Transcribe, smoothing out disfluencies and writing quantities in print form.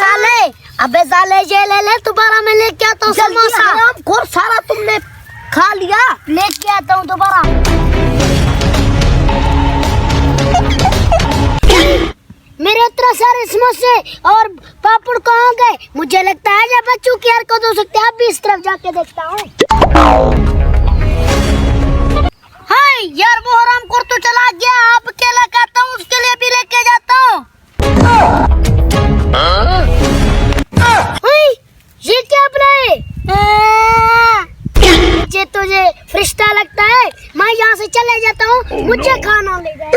साले, अबे साले ये ले दोबारा मैं लेके आता हूँ समोसा। और सारा तुमने खा लिया, लेके आता हूँ दोबारा। मेरे इतने सारे समोसे और पापड़ कहाँ गए? मुझे लगता है जब बच्चों की हरकत हो सकती है, अब भी इस तरफ जाके देखता हूँ। हाय यार, वो हरामखोर तो चला गया, आप अकेला खाता हूँ, उसके लिए भी लेके जाता हूँ। ये क्या बनाए? मुझे तुझे फरिश्ता लगता है, मैं यहाँ से चले जाता हूँ, मुझे खाना ले जाए।